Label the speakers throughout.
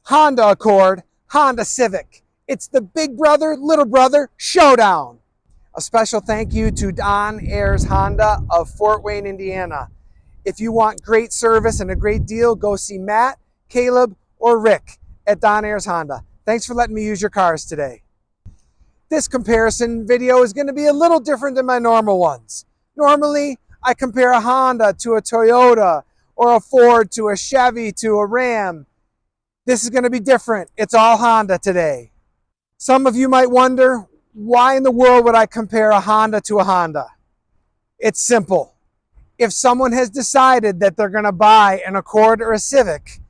Speaker 1: Honda Accord, Honda Civic. It's the big brother, little brother showdown. A special thank you to Don Ayres Honda of Fort Wayne, Indiana. If you want great service and a great deal, go see Matt, Caleb, or Rick at Don Ayres Honda. Thanks for letting me use your cars today. This comparison video is going to be a little different than my normal ones. Normally, I compare a Honda to a Toyota or a Ford to a Chevy to a Ram. This is going to be different. It's all Honda today. Some of you might wonder, why in the world would I compare a Honda to a Honda? It's simple. If someone has decided that they're going to buy an Accord or a Civic,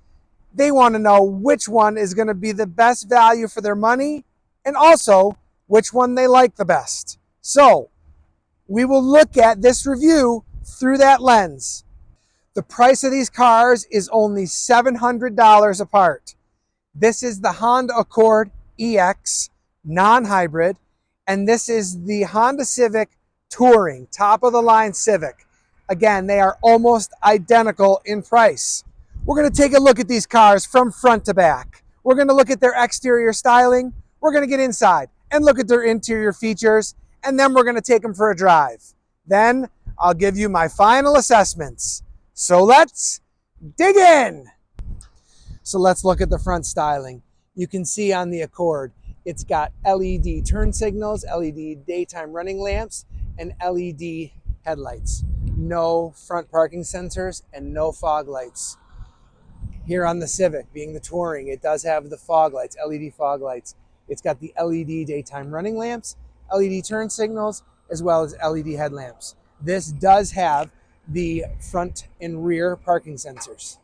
Speaker 1: they want to know which one is going to be the best value for their money and also which one they like the best. So we will look at this review through that lens. The price of these cars is only $700 apart. This is the Honda Accord EX non-hybrid, and this is the Honda Civic Touring, top of the line Civic. Again, they are almost identical in price. We're going to take a look at these cars from front to back. We're going to look at their exterior styling. We're going to get inside and look at their interior features, and then we're going to take them for a drive. Then I'll give you my final assessments. So let's dig in. So let's look at the front styling. You can see on the Accord, it's got LED turn signals, LED daytime running lamps, and LED headlights. No front parking sensors and no fog lights. Here on the Civic, being the Touring, it does have the fog lights, LED fog lights. It's got the LED daytime running lamps, LED turn signals, as well as LED headlamps. This does have the front and rear parking sensors.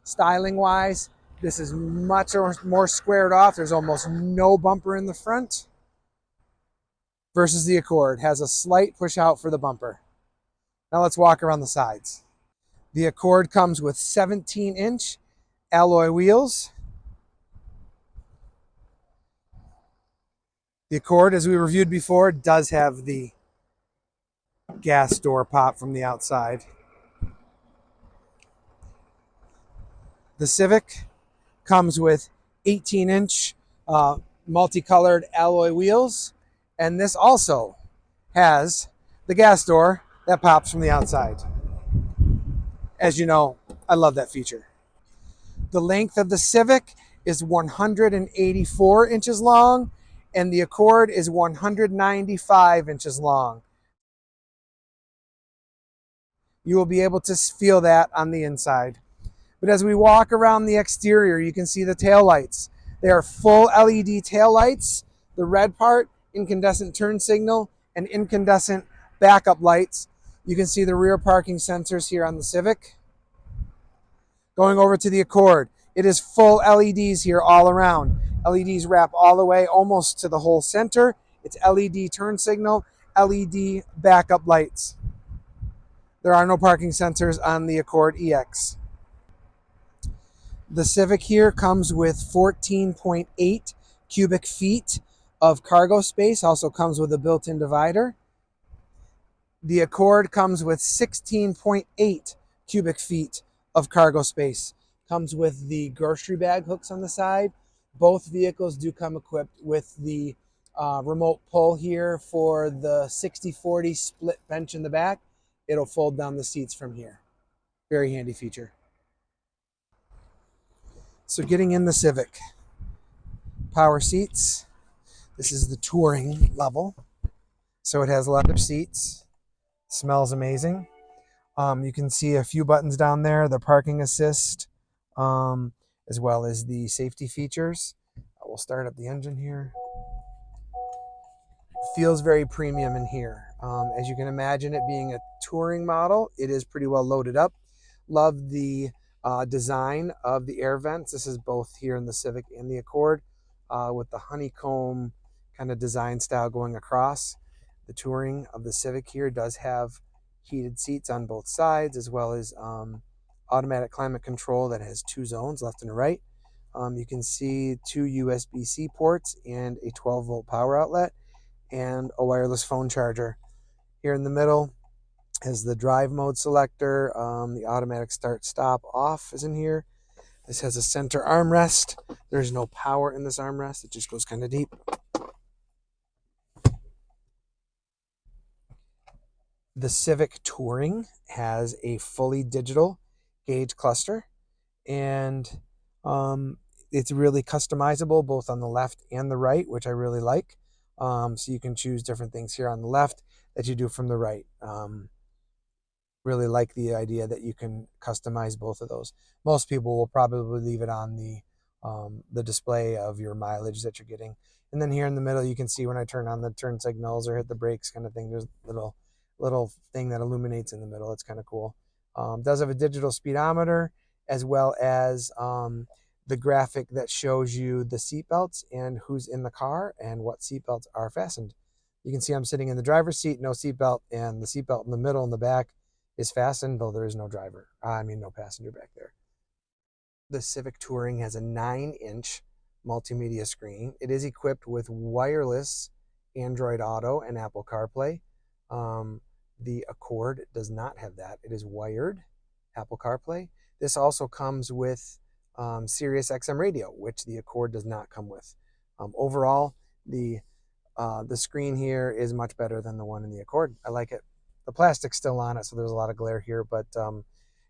Speaker 1: Styling wise, this is much more squared off. There's almost no bumper in the front versus the Accord. Has a slight push out for the bumper. Now let's walk around the sides. The Accord comes with 17-inch alloy wheels. The Accord, as we reviewed before, does have the gas door pop from the outside. The Civic comes with 18-inch multicolored alloy wheels, and this also has the gas door that pops from the outside. As you know, I love that feature. The length of the Civic is 184 inches long, and the Accord is 195 inches long. You will be able to feel that on the inside. But as we walk around the exterior, you can see the taillights. They are full LED taillights. The red part, incandescent turn signal, and incandescent backup lights. You can see the rear parking sensors here on the Civic. Going over to the Accord, it is full LEDs here all around. LEDs wrap all the way almost to the whole center. It's LED turn signal, LED backup lights. There are no parking sensors on the Accord EX. The Civic here comes with 14.8 cubic feet of cargo space, also comes with a built-in divider. The Accord comes with 16.8 cubic feet of cargo space. Comes with the grocery bag hooks on the side. Both vehicles do come equipped with the remote pull here for the 60-40 split bench in the back. It'll fold down the seats from here. Very handy feature. So getting in the Civic. Power seats. This is the Touring level. So it has leather seats. Smells amazing. You can see a few buttons down there. The parking assist, as well as the safety features. I will start up the engine here. Feels very premium in here. As you can imagine, it being a Touring model, it is pretty well loaded up. Love the design of the air vents. This is both here in the Civic and the Accord, with the honeycomb kind of design style going across. The Touring of the Civic here does have heated seats on both sides, as well as automatic climate control that has 2 zones, left and right. You can see 2 USB-C ports and a 12-volt power outlet and a wireless phone charger. Here in the middle is the drive mode selector. The automatic start stop off is in here. This has a center armrest. There's no power in this armrest. It just goes kind of deep. The Civic Touring has a fully digital gauge cluster, and it's really customizable both on the left and the right, which I really like. So you can choose different things here on the left that you do from the right. Really like the idea that you can customize both of those. Most people will probably leave it on the display of your mileage that you're getting. And then here in the middle, you can see when I turn on the turn signals or hit the brakes kind of thing, there's a little thing that illuminates in the middle. It's kind of cool. Does have a digital speedometer as well as the graphic that shows you the seat belts and who's in the car and what seat belts are fastened. You can see I'm sitting in the driver's seat, no seat belt, and the seat belt in the middle and the back is fastened, though there is no driver. No passenger back there. The Civic Touring has a 9-inch multimedia screen. It is equipped with wireless Android Auto and Apple CarPlay. The Accord does not have that. It is wired Apple CarPlay. This also comes with Sirius XM radio, which the Accord does not come with. Overall, the screen here is much better than the one in the Accord. I like it. The plastic's still on it, so there's a lot of glare here, but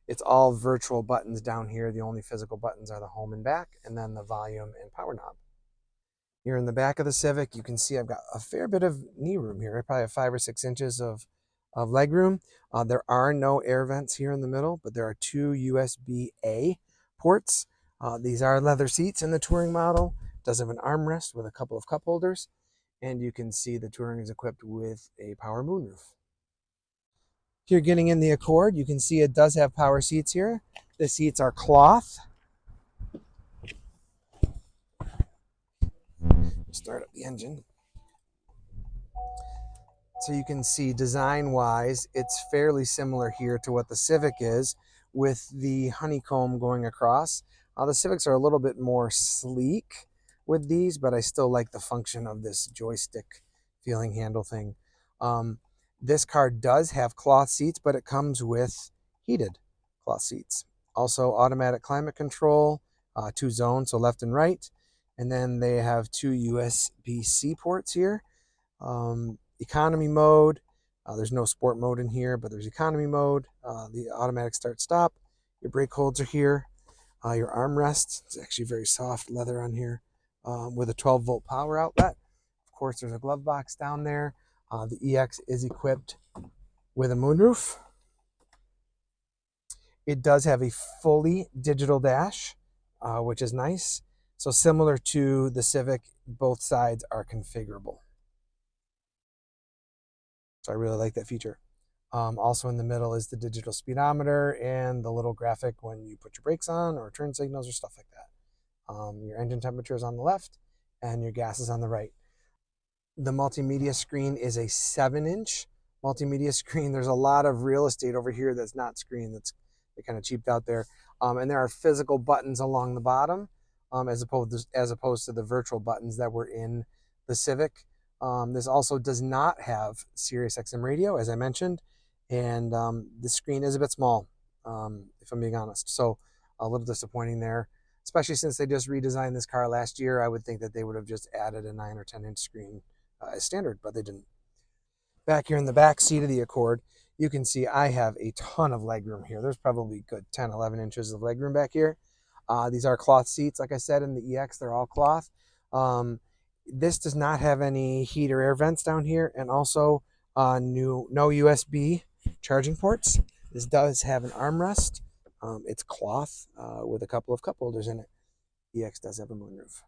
Speaker 1: it's all virtual buttons down here. The only physical buttons are the home and back, and then the volume and power knob. Here in the back of the Civic, you can see I've got a fair bit of knee room here. I probably have 5 or 6 inches of leg room. There are no air vents here in the middle, but there are 2 USB-A ports. These are leather seats in the Touring model. It does have an armrest with a couple of cup holders, and you can see the Touring is equipped with a power moonroof. If you're getting in the Accord, you can see it does have power seats here. The seats are cloth. Start up the engine. So you can see design-wise, it's fairly similar here to what the Civic is, with the honeycomb going across. The Civics are a little bit more sleek with these, but I still like the function of this joystick feeling handle thing. This car does have cloth seats, but it comes with heated cloth seats. Also automatic climate control, 2 zones, so left and right. And then they have 2 USB-C ports here. Economy mode. There's no sport mode in here, but there's economy mode. The automatic start stop. Your brake holds are here. Your armrest. It's actually very soft leather on here with a 12-volt power outlet. Of course, there's a glove box down there. The EX is equipped with a moonroof. It does have a fully digital dash, which is nice. So similar to the Civic, both sides are configurable. So I really like that feature. Also in the middle is the digital speedometer and the little graphic when you put your brakes on or turn signals or stuff like that. Your engine temperature is on the left and your gas is on the right. The multimedia screen is a 7-inch multimedia screen. There's a lot of real estate over here that's not screen. They kind of cheaped out there. And there are physical buttons along the bottom as opposed to the virtual buttons that were in the Civic. This also does not have Sirius XM radio, as I mentioned, and the screen is a bit small, if I'm being honest. So a little disappointing there, especially since they just redesigned this car last year. I would think that they would have just added a 9 or 10-inch screen as standard, but they didn't. Back here in the back seat of the Accord, you can see I have a ton of legroom here. There's probably good 10, 11 inches of legroom back here. These are cloth seats. Like I said, in the EX, they're all cloth. This does not have any heat or air vents down here, and also no USB charging ports. This does have an armrest. It's cloth with a couple of cup holders in it. EX does have a moonroof.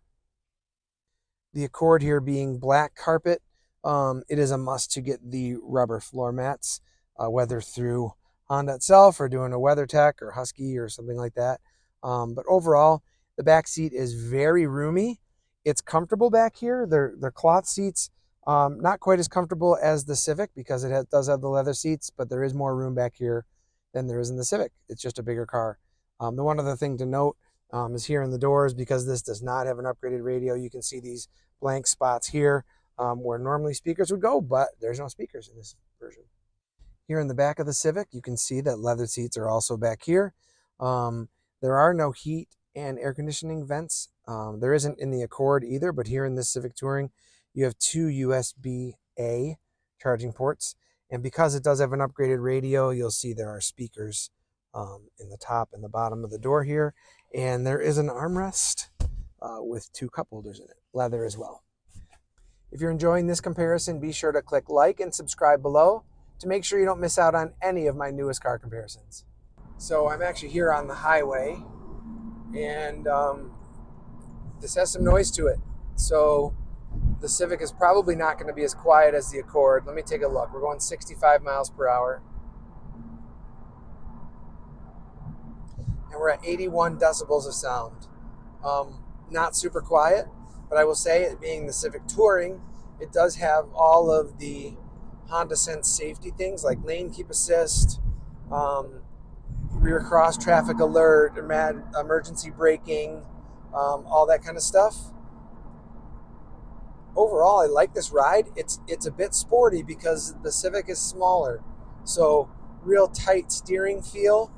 Speaker 1: The Accord here being black carpet, it is a must to get the rubber floor mats, whether through Honda itself or doing a WeatherTech or Husky or something like that. But overall, the back seat is very roomy. It's comfortable back here. They're cloth seats, not quite as comfortable as the Civic because it does have the leather seats, but there is more room back here than there is in the Civic. It's just a bigger car. The one other thing to note is here in the doors, because this does not have an upgraded radio. You can see these blank spots here where normally speakers would go, but there's no speakers in this version. Here in the back of the Civic, you can see that leather seats are also back here. There are no heat and air conditioning vents. There isn't in the Accord either, but here in this Civic Touring, you have two USB-A charging ports. And because it does have an upgraded radio, you'll see there are speakers in the top and the bottom of the door here. And there is an armrest with two cup holders in it, leather as well. If you're enjoying this comparison, be sure to click like and subscribe below to make sure you don't miss out on any of my newest car comparisons. So I'm actually here on the highway, and this has some noise to it. So the Civic is probably not going to be as quiet as the Accord. Let me take a look. We're going 65 miles per hour. And we're at 81 decibels of sound. Not super quiet, but I will say, it being the Civic Touring, it does have all of the Honda Sense safety things like lane keep assist, rear cross traffic alert, emergency braking, all that kind of stuff. Overall, I like this ride. It's a bit sporty because the Civic is smaller, so real tight steering feel,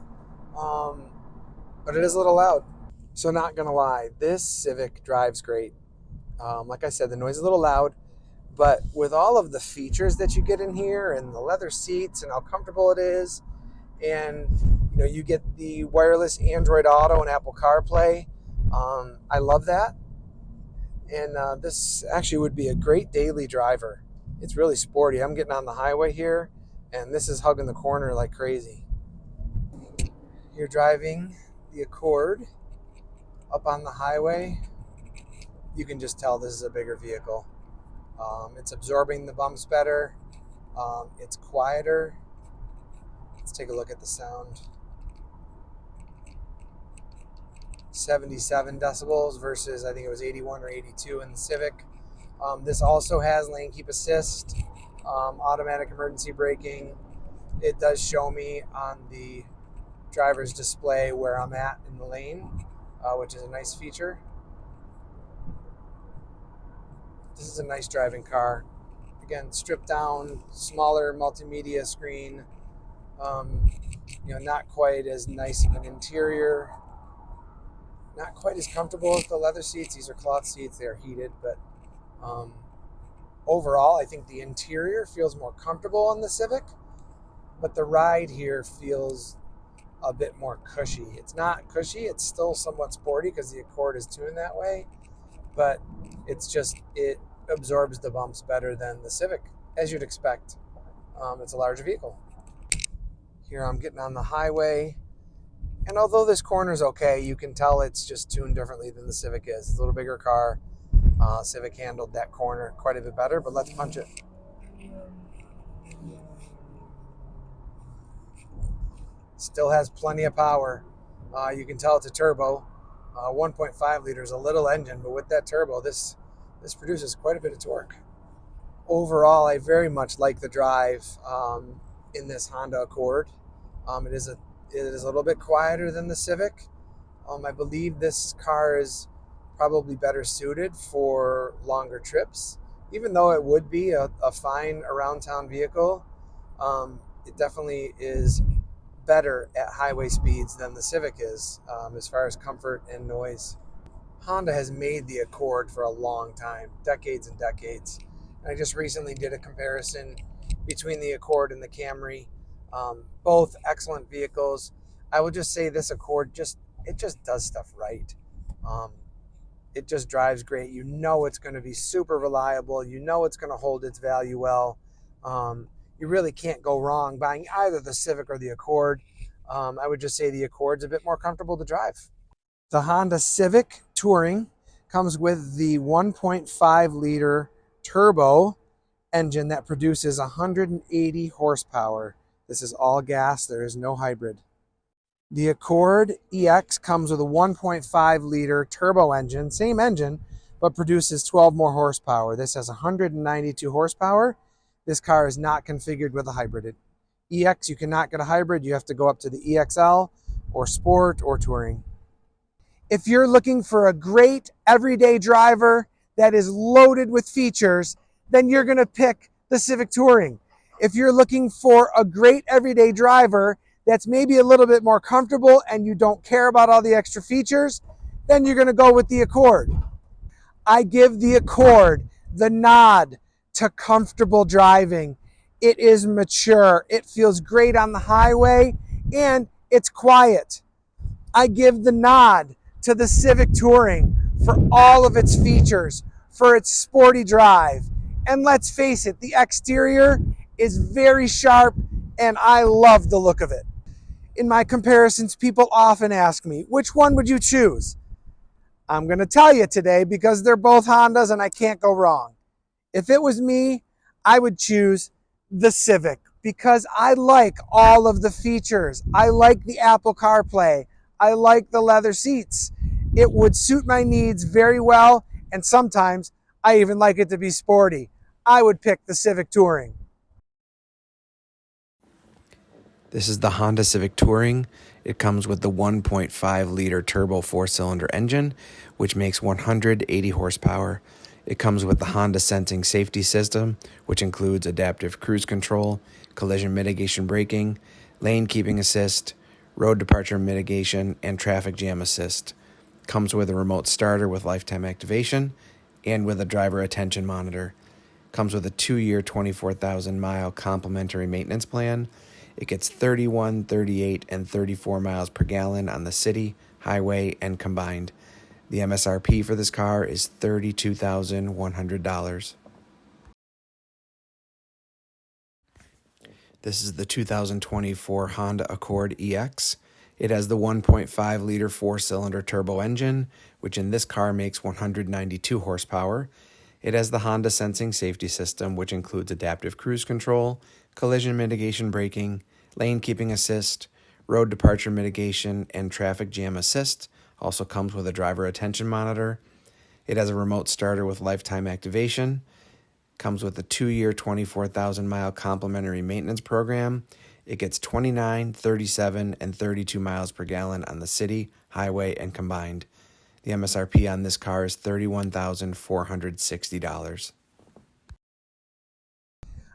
Speaker 1: but it is a little loud. So not gonna lie, this Civic drives great. Like I said, the noise is a little loud, but with all of the features that you get in here and the leather seats and how comfortable it is, and you get the wireless Android Auto and Apple CarPlay, I love that. And this actually would be a great daily driver. It's really sporty. I'm getting on the highway here, and this is hugging the corner like crazy. You're driving the Accord up on the highway. You can just tell this is a bigger vehicle. It's absorbing the bumps better. It's quieter. Let's take a look at the sound. 77 decibels versus I think it was 81 or 82 in the Civic. This also has lane keep assist, automatic emergency braking. It does show me on the driver's display where I'm at in the lane, which is a nice feature. This is a nice driving car. Again, stripped down, smaller multimedia screen. Not quite as nice of an interior. Not quite as comfortable as the leather seats. These are cloth seats. They are heated, but overall, I think the interior feels more comfortable on the Civic, but the ride here feels a bit more cushy. It's not cushy. It's still somewhat sporty because the Accord is tuned that way, but it absorbs the bumps better than the Civic, as you'd expect. It's a larger vehicle. Here I'm getting on the highway, and although this corner is okay, you can tell it's just tuned differently than the Civic is. It's a little bigger car. Civic handled that corner quite a bit better, but let's punch it. Still has plenty of power. You can tell it's a turbo. 1.5 liters, a little engine, but with that turbo, this produces quite a bit of torque. Overall, I very much like the drive in this Honda Accord. It is a little bit quieter than the Civic. I believe this car is probably better suited for longer trips. Even though it would be a fine around town vehicle, it definitely is better at highway speeds than the Civic is, as far as comfort and noise. Honda has made the Accord for a long time, decades and decades. And I just recently did a comparison between the Accord and the Camry. Both excellent vehicles. I will just say this Accord just does stuff right. It just drives great. You know it's going to be super reliable. You know it's going to hold its value well. You really can't go wrong buying either the Civic or the Accord. I would just say the Accord's a bit more comfortable to drive. The Honda Civic Touring comes with the 1.5 liter turbo engine that produces 180 horsepower. This is all gas. There is no hybrid. The Accord EX comes with a 1.5 liter turbo engine, same engine, but produces 12 more horsepower. This has 192 horsepower. This car is not configured with a hybrid. EX, you cannot get a hybrid. You have to go up to the EXL or Sport or Touring. If you're looking for a great everyday driver that is loaded with features, then you're going to pick the Civic Touring. If you're looking for a great everyday driver that's maybe a little bit more comfortable and you don't care about all the extra features, then you're going to go with the Accord. I give the Accord the nod to comfortable driving. It is mature, it feels great on the highway, and it's quiet. I give the nod to the Civic Touring for all of its features, for its sporty drive. And let's face it, the exterior is very sharp and I love the look of it. In my comparisons, people often ask me, which one would you choose? I'm going to tell you today because they're both Hondas and I can't go wrong. If it was me, I would choose the Civic because I like all of the features. I like the Apple CarPlay. I like the leather seats. It would suit my needs very well, and sometimes I even like it to be sporty. I would pick the Civic Touring.
Speaker 2: This is the Honda Civic Touring. It comes with the 1.5-liter turbo 4-cylinder engine, which makes 180 horsepower. It comes with the Honda Sensing Safety System, which includes adaptive cruise control, collision mitigation braking, lane keeping assist, road departure mitigation, and traffic jam assist. Comes with a remote starter with lifetime activation and with a driver attention monitor. Comes with a 2-year, 24,000-mile complimentary maintenance plan. It gets 31, 38, and 34 miles per gallon on the city, highway, and combined. The MSRP for this car is $32,100. This is the 2024 Honda Accord EX. It has the 1.5-liter 4-cylinder turbo engine, which in this car makes 192 horsepower. It has the Honda Sensing Safety System, which includes adaptive cruise control, collision mitigation braking, lane keeping assist, road departure mitigation, and traffic jam assist. Also comes with a driver attention monitor. It has a remote starter with lifetime activation. Comes with a 2-year, 24,000-mile complimentary maintenance program. It gets 29, 37, and 32 miles per gallon on the city, highway, and combined. The MSRP on this car is $31,460.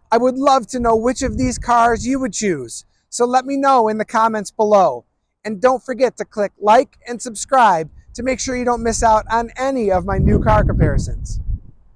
Speaker 1: I would love to know which of these cars you would choose, so let me know in the comments below. And don't forget to click like and subscribe to make sure you don't miss out on any of my new car comparisons.